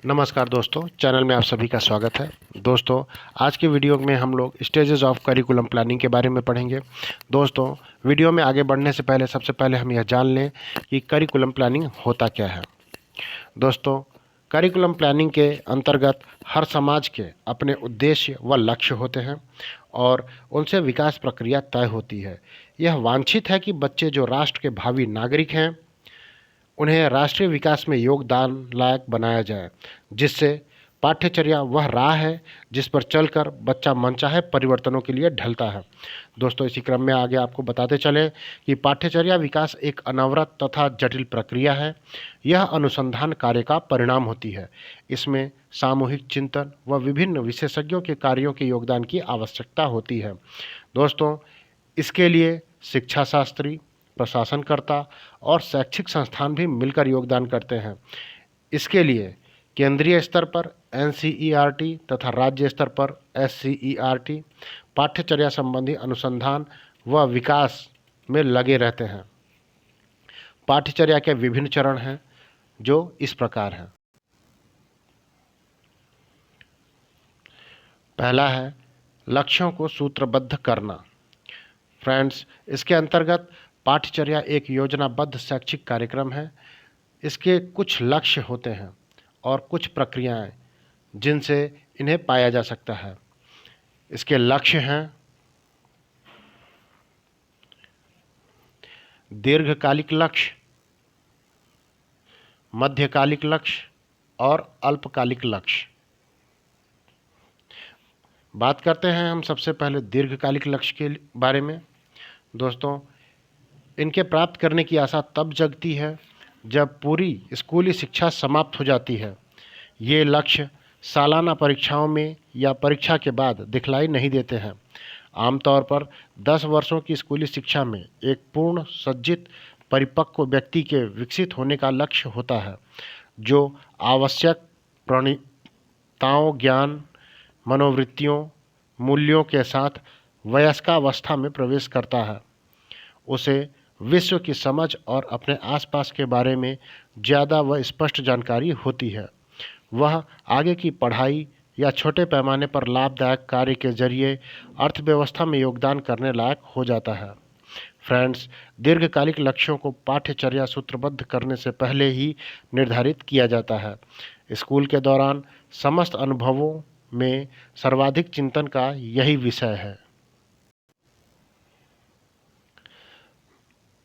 नमस्कार दोस्तों, चैनल में आप सभी का स्वागत है। दोस्तों, आज की वीडियो में हम लोग स्टेजेस ऑफ करिकुलम प्लानिंग के बारे में पढ़ेंगे। दोस्तों, वीडियो में आगे बढ़ने से पहले सबसे पहले हम यह जान लें कि करिकुलम प्लानिंग होता क्या है। दोस्तों, करिकुलम प्लानिंग के अंतर्गत हर समाज के अपने उद्देश्य व लक्ष्य होते हैं और उनसे विकास प्रक्रिया तय होती है। यह वांछित है कि बच्चे जो राष्ट्र के भावी नागरिक हैं, उन्हें राष्ट्रीय विकास में योगदान लायक बनाया जाए, जिससे पाठ्यचर्या वह राह है जिस पर चलकर बच्चा मनचाहे परिवर्तनों के लिए ढलता है। दोस्तों, इसी क्रम में आगे आपको बताते चलें कि पाठ्यचर्या विकास एक अनवरत तथा जटिल प्रक्रिया है। यह अनुसंधान कार्य का परिणाम होती है। इसमें सामूहिक चिंतन व विभिन्न विशेषज्ञों के कार्यों के योगदान की आवश्यकता होती है। दोस्तों, इसके लिए शिक्षा शास्त्री, प्रशासनकर्ता और शैक्षिक संस्थान भी मिलकर योगदान करते हैं। इसके लिए केंद्रीय स्तर पर एनसीईआरटी तथा राज्य स्तर पर एससीईआरटी पाठ्यचर्या संबंधी अनुसंधान व विकास में लगे रहते हैं। पाठ्यचर्या के विभिन्न चरण हैं जो इस प्रकार हैं। पहला है लक्ष्यों को सूत्रबद्ध करना। फ्रेंड्स, इसके अंतर्गत पाठ्यचर्या एक योजनाबद्ध शैक्षिक कार्यक्रम है। इसके कुछ लक्ष्य होते हैं और कुछ प्रक्रियाएं जिनसे इन्हें पाया जा सकता है। इसके लक्ष्य हैं दीर्घकालिक लक्ष्य, मध्यकालिक लक्ष्य और अल्पकालिक लक्ष्य। बात करते हैं हम सबसे पहले दीर्घकालिक लक्ष्य के बारे में। दोस्तों, इनके प्राप्त करने की आशा तब जगती है जब पूरी स्कूली शिक्षा समाप्त हो जाती है। ये लक्ष्य सालाना परीक्षाओं में या परीक्षा के बाद दिखलाई नहीं देते हैं। आमतौर पर 10 वर्षों की स्कूली शिक्षा में एक पूर्ण सज्जित परिपक्व व्यक्ति के विकसित होने का लक्ष्य होता है, जो आवश्यक प्रणीताओं, ज्ञान, मनोवृत्तियों, मूल्यों के साथ वयस्कावस्था में प्रवेश करता है। उसे विश्व की समझ और अपने आसपास के बारे में ज़्यादा व स्पष्ट जानकारी होती है। वह आगे की पढ़ाई या छोटे पैमाने पर लाभदायक कार्य के जरिए अर्थव्यवस्था में योगदान करने लायक हो जाता है। फ्रेंड्स, दीर्घकालिक लक्ष्यों को पाठ्यचर्या सूत्रबद्ध करने से पहले ही निर्धारित किया जाता है। स्कूल के दौरान समस्त अनुभवों में सर्वाधिक चिंतन का यही विषय है।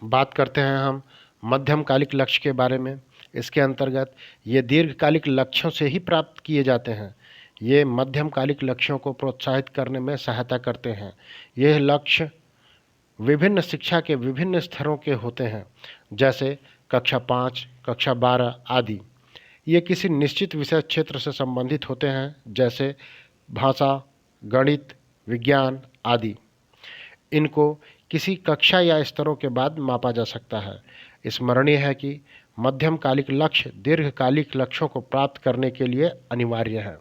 बात करते हैं हम मध्यमकालिक लक्ष्य के बारे में। इसके अंतर्गत ये दीर्घकालिक लक्ष्यों से ही प्राप्त किए जाते हैं। ये मध्यमकालिक लक्ष्यों को प्रोत्साहित करने में सहायता करते हैं। यह लक्ष्य विभिन्न शिक्षा के विभिन्न स्तरों के होते हैं, जैसे कक्षा 5, कक्षा 12 आदि। ये किसी निश्चित विषय क्षेत्र से संबंधित होते हैं, जैसे भाषा, गणित, विज्ञान आदि। इनको किसी कक्षा या स्तरों के बाद मापा जा सकता है। स्मरणीय है कि मध्यमकालिक लक्ष्य दीर्घकालिक लक्ष्यों को प्राप्त करने के लिए अनिवार्य है।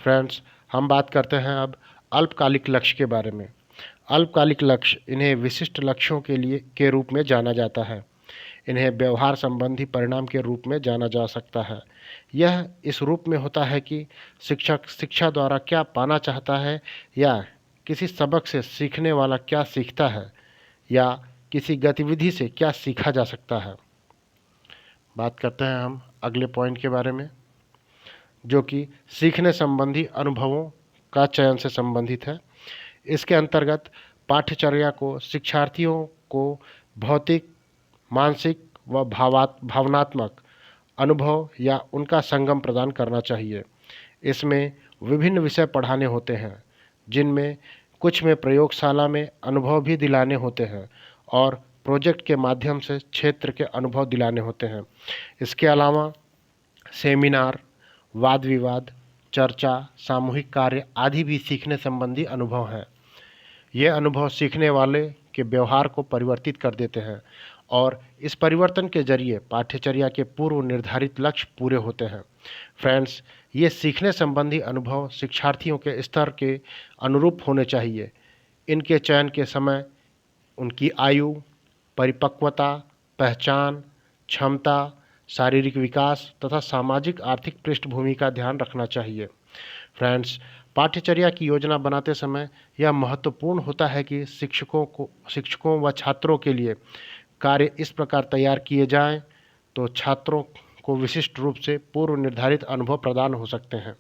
फ्रेंड्स, हम बात करते हैं अब अल्पकालिक लक्ष्य के बारे में। अल्पकालिक लक्ष्य, इन्हें विशिष्ट लक्ष्यों के रूप में जाना जाता है। इन्हें व्यवहार संबंधी परिणाम के रूप में जाना जा सकता है। यह इस रूप में होता है कि शिक्षक शिक्षा द्वारा क्या पाना चाहता है, या किसी सबक से सीखने वाला क्या सीखता है, या किसी गतिविधि से क्या सीखा जा सकता है। बात करते हैं हम अगले पॉइंट के बारे में, जो कि सीखने संबंधी अनुभवों का चयन से संबंधित है। इसके अंतर्गत पाठ्यचर्या को शिक्षार्थियों को भौतिक, मानसिक व भावनात्मक अनुभव या उनका संगम प्रदान करना चाहिए। इसमें विभिन्न विषय पढ़ाने होते हैं, जिनमें कुछ में प्रयोगशाला में अनुभव भी दिलाने होते हैं और प्रोजेक्ट के माध्यम से क्षेत्र के अनुभव दिलाने होते हैं। इसके अलावा सेमिनार, वाद विवाद, चर्चा, सामूहिक कार्य आदि भी सीखने संबंधी अनुभव हैं। ये अनुभव सीखने वाले के व्यवहार को परिवर्तित कर देते हैं और इस परिवर्तन के जरिए पाठ्यचर्या के पूर्व निर्धारित लक्ष्य पूरे होते हैं। फ्रेंड्स, ये सीखने संबंधी अनुभव शिक्षार्थियों के स्तर के अनुरूप होने चाहिए। इनके चयन के समय उनकी आयु, परिपक्वता, पहचान, क्षमता, शारीरिक विकास तथा सामाजिक आर्थिक पृष्ठभूमि का ध्यान रखना चाहिए। फ्रेंड्स, पाठ्यचर्या की योजना बनाते समय यह महत्वपूर्ण होता है कि शिक्षकों व छात्रों के लिए कार्य इस प्रकार तैयार किए जाएं तो छात्रों को विशिष्ट रूप से पूर्व निर्धारित अनुभव प्रदान हो सकते हैं।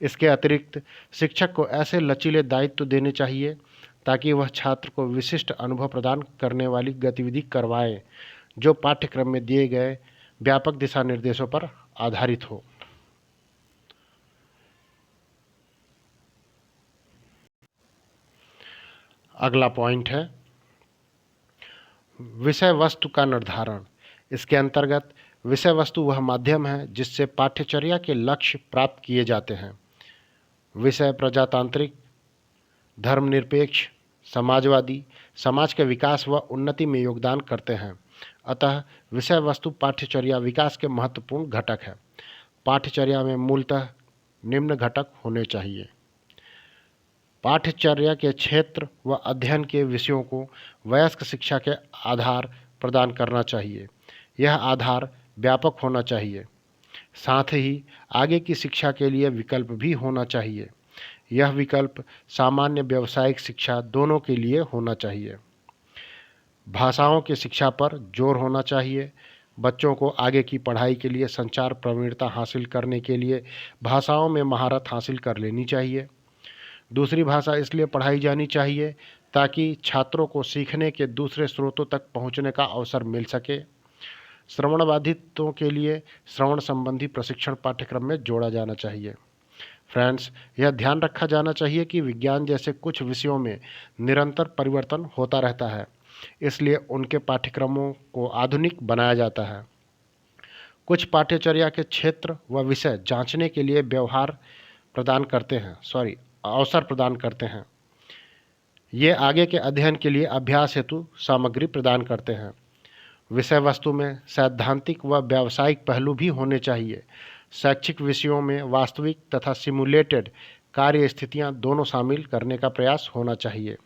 इसके अतिरिक्त शिक्षक को ऐसे लचीले दायित्व देने चाहिए ताकि वह छात्र को विशिष्ट अनुभव प्रदान करने वाली गतिविधि करवाएं जो पाठ्यक्रम में दिए गए व्यापक दिशा निर्देशों पर आधारित हो। अगला पॉइंट है विषय वस्तु का निर्धारण। इसके अंतर्गत विषय वस्तु वह माध्यम है जिससे पाठ्यचर्या के लक्ष्य प्राप्त किए जाते हैं। विषय प्रजातांत्रिक, धर्मनिरपेक्ष, समाजवादी, समाज के विकास व उन्नति में योगदान करते हैं। अतः विषय वस्तु पाठ्यचर्या विकास के महत्वपूर्ण घटक है। पाठ्यचर्या में मूलतः निम्न घटक होने चाहिए। पाठ्यचर्या के क्षेत्र व अध्ययन के विषयों को वयस्क शिक्षा के आधार प्रदान करना चाहिए। यह आधार व्यापक होना चाहिए। साथ ही आगे की शिक्षा के लिए विकल्प भी होना चाहिए। यह विकल्प सामान्य व्यावसायिक शिक्षा दोनों के लिए होना चाहिए। भाषाओं की शिक्षा पर जोर होना चाहिए। बच्चों को आगे की पढ़ाई के लिए संचार प्रवीणता हासिल करने के लिए भाषाओं में महारत हासिल कर लेनी चाहिए। दूसरी भाषा इसलिए पढ़ाई जानी चाहिए ताकि छात्रों को सीखने के दूसरे स्रोतों तक पहुंचने का अवसर मिल सके। श्रवण बाधितों के लिए श्रवण संबंधी प्रशिक्षण पाठ्यक्रम में जोड़ा जाना चाहिए। फ्रेंड्स, यह ध्यान रखा जाना चाहिए कि विज्ञान जैसे कुछ विषयों में निरंतर परिवर्तन होता रहता है, इसलिए उनके पाठ्यक्रमों को आधुनिक बनाया जाता है। कुछ पाठ्यचर्या के क्षेत्र व विषय जांचने के लिए अवसर प्रदान करते हैं। ये आगे के अध्ययन के लिए अभ्यास हेतु सामग्री प्रदान करते हैं। विषय वस्तु में सैद्धांतिक व व्यावसायिक पहलू भी होने चाहिए। शैक्षिक विषयों में वास्तविक तथा सिमुलेटेड कार्य स्थितियाँ दोनों शामिल करने का प्रयास होना चाहिए।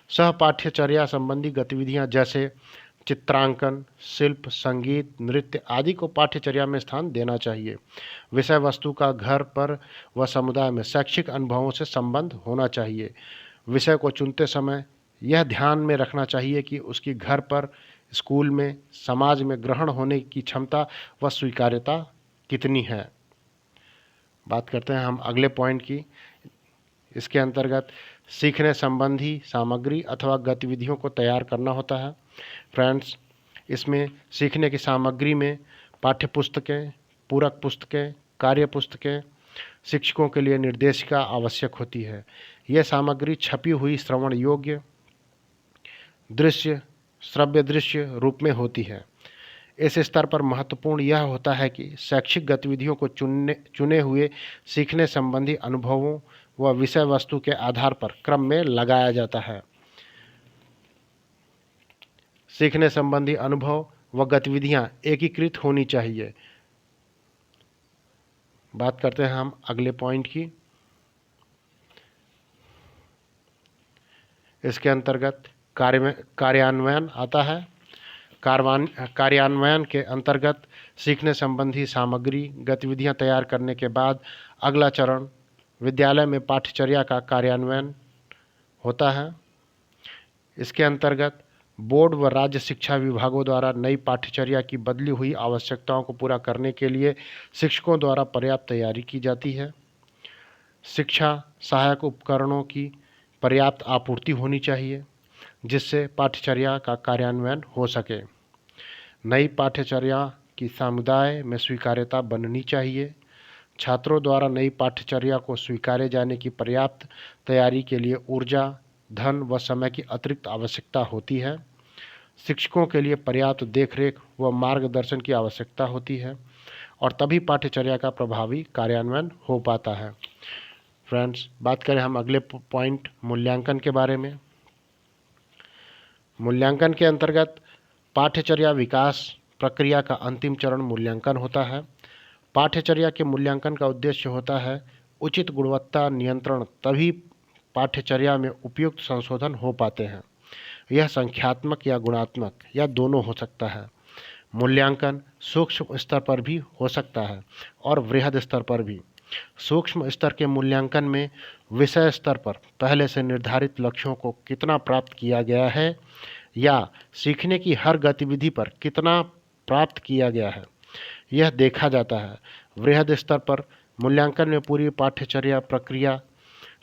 सह पाठ्यचर्या संबंधी गतिविधियाँ जैसे चित्रांकन, शिल्प, संगीत, नृत्य आदि को पाठ्यचर्या में स्थान देना चाहिए। विषय वस्तु का घर पर व समुदाय में शैक्षिक अनुभवों से संबंध होना चाहिए। विषय को चुनते समय यह ध्यान में रखना चाहिए कि उसकी घर पर, स्कूल में, समाज में ग्रहण होने की क्षमता व स्वीकार्यता कितनी है। बात करते हैं हम अगले पॉइंट की। इसके अंतर्गत सीखने संबंधी सामग्री अथवा गतिविधियों को तैयार करना होता है। फ्रेंड्स, इसमें सीखने की सामग्री में पाठ्य पुस्तकें, पूरक पुस्तकें, कार्य पुस्तकें, शिक्षकों के लिए निर्देशिका आवश्यक होती है। यह सामग्री छपी हुई श्रवण योग्य श्रव्य दृश्य रूप में होती है। इस स्तर पर महत्वपूर्ण यह होता है कि शैक्षिक गतिविधियों को चुने हुए सीखने संबंधी अनुभवों व विषय वस्तु के आधार पर क्रम में लगाया जाता है। सीखने संबंधी अनुभव व गतिविधियां एकीकृत होनी चाहिए। बात करते हैं हम अगले पॉइंट की। इसके अंतर्गत कार्यान्वयन आता है। कार्यान्वयन के अंतर्गत सीखने संबंधी सामग्री गतिविधियां तैयार करने के बाद अगला चरण विद्यालय में पाठ्यचर्या का कार्यान्वयन होता है। इसके अंतर्गत बोर्ड व राज्य शिक्षा विभागों द्वारा नई पाठ्यचर्या की बदली हुई आवश्यकताओं को पूरा करने के लिए शिक्षकों द्वारा पर्याप्त तैयारी की जाती है। शिक्षा सहायक उपकरणों की पर्याप्त आपूर्ति होनी चाहिए जिससे पाठ्यचर्या का कार्यान्वयन हो सके। नई पाठ्यचर्या की समुदाय में स्वीकार्यता बननी चाहिए। छात्रों द्वारा नई पाठ्यचर्या को स्वीकारे जाने की पर्याप्त तैयारी के लिए ऊर्जा, धन व समय की अतिरिक्त आवश्यकता होती है। शिक्षकों के लिए पर्याप्त देखरेख व मार्गदर्शन की आवश्यकता होती है और तभी पाठ्यचर्या का प्रभावी कार्यान्वयन हो पाता है। फ्रेंड्स, बात करें हम अगले पॉइंट मूल्यांकन के बारे में। मूल्यांकन के अंतर्गत पाठ्यचर्या विकास प्रक्रिया का अंतिम चरण मूल्यांकन होता है। पाठ्यचर्या के मूल्यांकन का उद्देश्य होता है उचित गुणवत्ता नियंत्रण, तभी पाठ्यचर्या में उपयुक्त संशोधन हो पाते हैं। यह संख्यात्मक या गुणात्मक या दोनों हो सकता है। मूल्यांकन सूक्ष्म स्तर पर भी हो सकता है और वृहद स्तर पर भी। सूक्ष्म स्तर के मूल्यांकन में विषय स्तर पर पहले से निर्धारित लक्ष्यों को कितना प्राप्त किया गया है या सीखने की हर गतिविधि पर कितना प्राप्त किया गया है, यह देखा जाता है। वृहद स्तर पर मूल्यांकन में पूरी पाठ्यचर्या प्रक्रिया,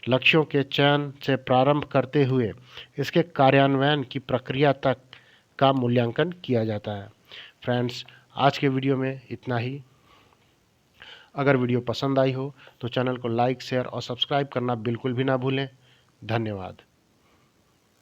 लक्ष्यों के चयन से प्रारंभ करते हुए इसके कार्यान्वयन की प्रक्रिया तक का मूल्यांकन किया जाता है। फ्रेंड्स, आज के वीडियो में इतना ही। अगर वीडियो पसंद आई हो तो चैनल को लाइक, शेयर और सब्सक्राइब करना बिल्कुल भी ना भूलें। धन्यवाद।